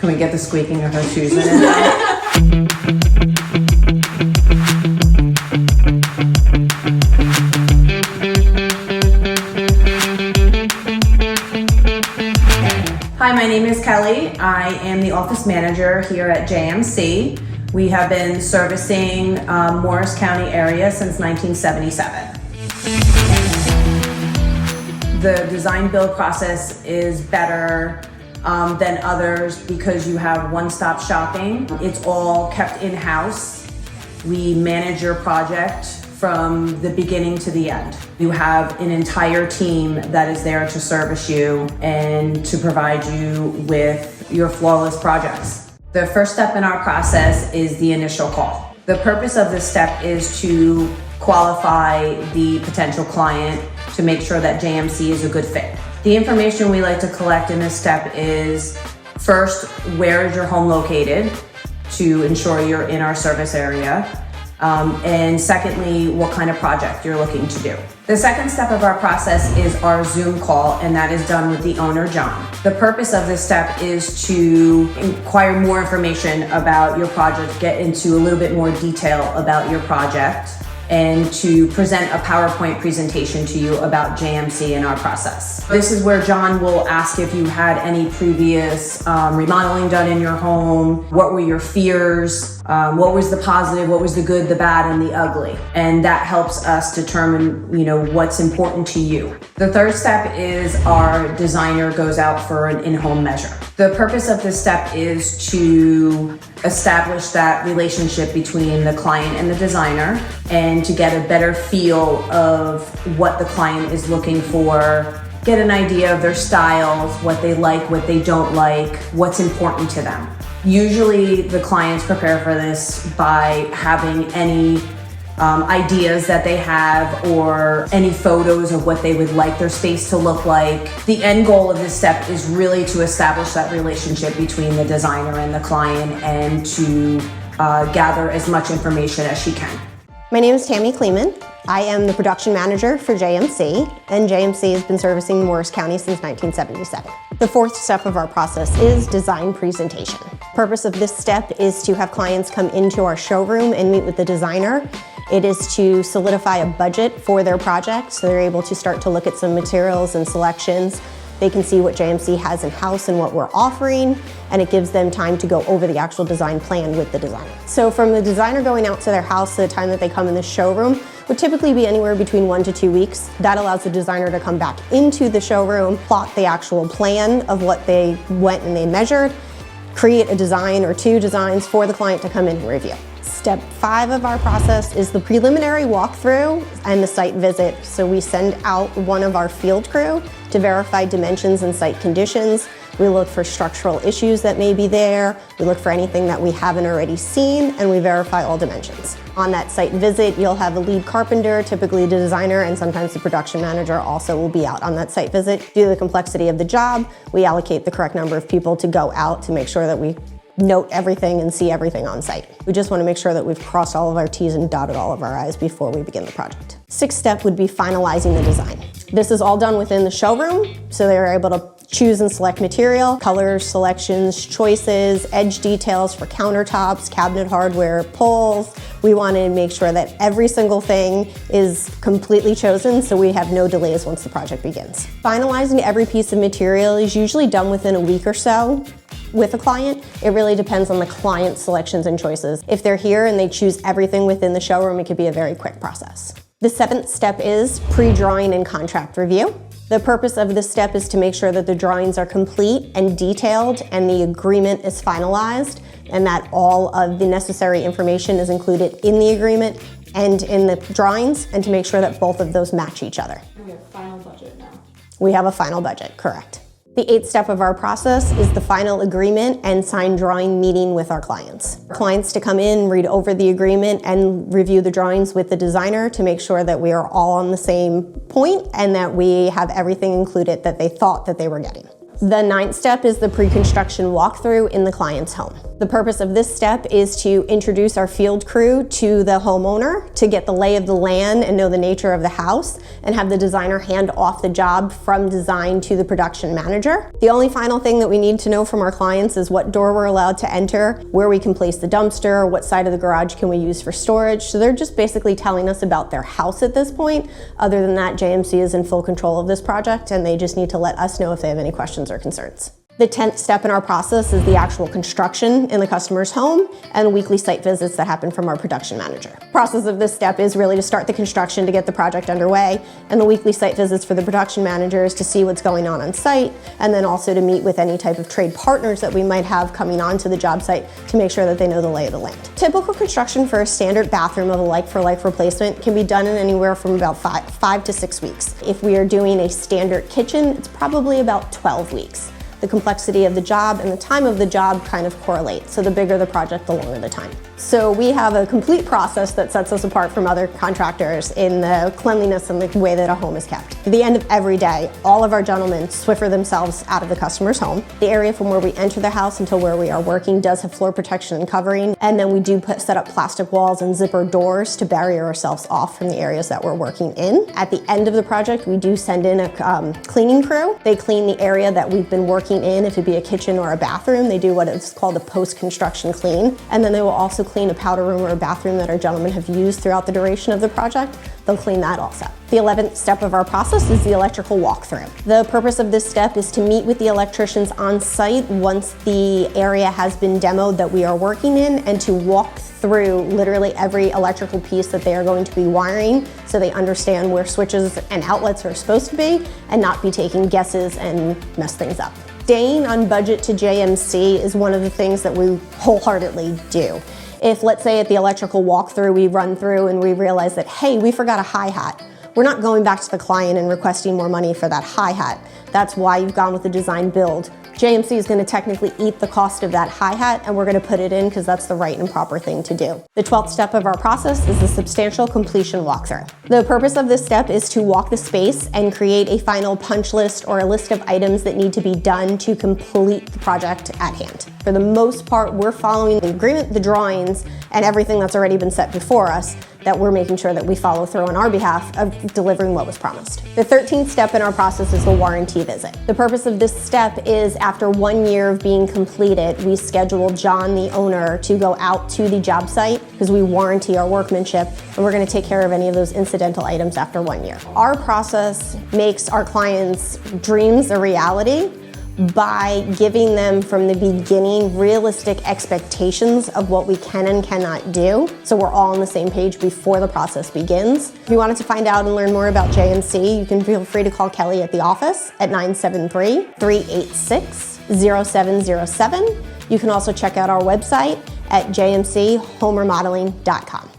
Can we get the squeaking of her shoes in it? Hi, my name is Kelly. I am the office manager here at JMC. We have been servicing Morris County area since 1977. The design build process is better than others because you have one-stop shopping. It's all kept in-house. We manage your project from the beginning to the end. You have an entire team that is there to service you and to provide you with your flawless projects. The first step in our process is the initial call. The purpose of this step is to qualify the potential client to make sure that JMC is a good fit. The information we like to collect in this step is, first, where is your home located to ensure you're in our service area? And secondly, what kind of project you're looking to do. The second step of our process is our Zoom call, and that is done with the owner, John. The purpose of this step is to inquire more information about your project, get into a little bit more detail about your project, and to present a PowerPoint presentation to you about JMC and our process. This is where John will ask if you had any previous remodeling done in your home, what were your fears, what was the positive, what was the good, the bad, and the ugly. And that helps us determine, what's important to you. The third step is our designer goes out for an in-home measure. The purpose of this step is to establish that relationship between the client and the designer and to get a better feel of what the client is looking for, get an idea of their styles, what they like, what they don't like, what's important to them. Usually the clients prepare for this by having any ideas that they have or any photos of what they would like their space to look like. The end goal of this step is really to establish that relationship between the designer and the client and to gather as much information as she can. My name is Tammy Kleeman. I am the production manager for JMC, and JMC has been servicing Morris County since 1977. The fourth step of our process is design presentation. The purpose of this step is to have clients come into our showroom and meet with the designer. It is to solidify a budget for their project, so they're able to start to look at some materials and selections. They can see what JMC has in-house and what we're offering, and it gives them time to go over the actual design plan with the designer. So from the designer going out to their house to the time that they come in the showroom would typically be anywhere between 1 to 2 weeks. That allows the designer to come back into the showroom, plot the actual plan of what they went and they measured, create a design or 2 designs for the client to come in and review. Step 5 of our process is the preliminary walkthrough and the site visit. So we send out one of our field crew to verify dimensions and site conditions. We look for structural issues that may be there. We look for anything that we haven't already seen, and we verify all dimensions. On that site visit, you'll have a lead carpenter, typically the designer, and sometimes the production manager also will be out on that site visit. Due to the complexity of the job, we allocate the correct number of people to go out to make sure that we note everything and see everything on site. We just want to make sure that we've crossed all of our T's and dotted all of our I's before we begin the project. Sixth step would be finalizing the design. This is all done within the showroom, so they're able to choose and select material, colors, selections, choices, edge details for countertops, cabinet hardware, pulls. We want to make sure that every single thing is completely chosen so we have no delays once the project begins. Finalizing every piece of material is usually done within a week or so. With a client, it really depends on the client's selections and choices. If they're here and they choose everything within the showroom, it could be a very quick process. The 7th step is pre-drawing and contract review. The purpose of this step is to make sure that the drawings are complete and detailed and the agreement is finalized and that all of the necessary information is included in the agreement and in the drawings, and to make sure that both of those match each other. We have a final budget now. We have a final budget, correct. The 8th step of our process is the final agreement and sign drawing meeting with our clients. Clients to come in, read over the agreement, and review the drawings with the designer to make sure that we are all on the same point and that we have everything included that they thought that they were getting. The 9th step is the pre-construction walkthrough in the client's home. The purpose of this step is to introduce our field crew to the homeowner to get the lay of the land and know the nature of the house, and have the designer hand off the job from design to the production manager. The only final thing that we need to know from our clients is what door we're allowed to enter, where we can place the dumpster, what side of the garage can we use for storage. So they're just basically telling us about their house at this point. Other than that, JMC is in full control of this project, and they just need to let us know if they have any questions or concerns. The 10th step in our process is the actual construction in the customer's home and weekly site visits that happen from our production manager. The process of this step is really to start the construction to get the project underway, and the weekly site visits for the production manager is to see what's going on site, and then also to meet with any type of trade partners that we might have coming onto the job site to make sure that they know the lay of the land. Typical construction for a standard bathroom of a like-for-like replacement can be done in anywhere from about 5 to 6 weeks. If we are doing a standard kitchen, it's probably about 12 weeks. The complexity of the job and the time of the job kind of correlate. So the bigger the project, the longer the time. So we have a complete process that sets us apart from other contractors in the cleanliness and the way that a home is kept. At the end of every day, all of our gentlemen Swiffer themselves out of the customer's home. The area from where we enter the house until where we are working does have floor protection and covering. And then we do set up plastic walls and zipper doors to barrier ourselves off from the areas that we're working in. At the end of the project, we do send in a cleaning crew. They clean the area that we've been working in. If it be a kitchen or a bathroom, they do what is called a post-construction clean. And then they will also clean a powder room or a bathroom that our gentlemen have used throughout the duration of the project. They'll clean that also. The 11th step of our process is the electrical walkthrough. The purpose of this step is to meet with the electricians on site once the area has been demoed that we are working in, and to walk through literally every electrical piece that they are going to be wiring, so they understand where switches and outlets are supposed to be and not be taking guesses and mess things up. Staying on budget to JMC is one of the things that we wholeheartedly do. If, let's say, at the electrical walkthrough, we run through and we realize that, hey, we forgot a hi-hat, we're not going back to the client and requesting more money for that hi-hat. That's why you've gone with the design build. JMC is going to technically eat the cost of that hi-hat, and we're going to put it in because that's the right and proper thing to do. The 12th step of our process is the substantial completion walkthrough. The purpose of this step is to walk the space and create a final punch list or a list of items that need to be done to complete the project at hand. For the most part, we're following the agreement, the drawings, and everything that's already been set before us, that we're making sure that we follow through on our behalf of delivering what was promised. The 13th step in our process is the warranty visit. The purpose of this step is, after 1 year of being completed, we schedule John, the owner, to go out to the job site because we warranty our workmanship, and we're going to take care of any of those incidental items after 1 year. Our process makes our clients' dreams a reality by giving them from the beginning realistic expectations of what we can and cannot do, so we're all on the same page before the process begins. If you wanted to find out and learn more about JMC, you can feel free to call Kelly at the office at 973-386-0707. You can also check out our website at jmchomeremodeling.com.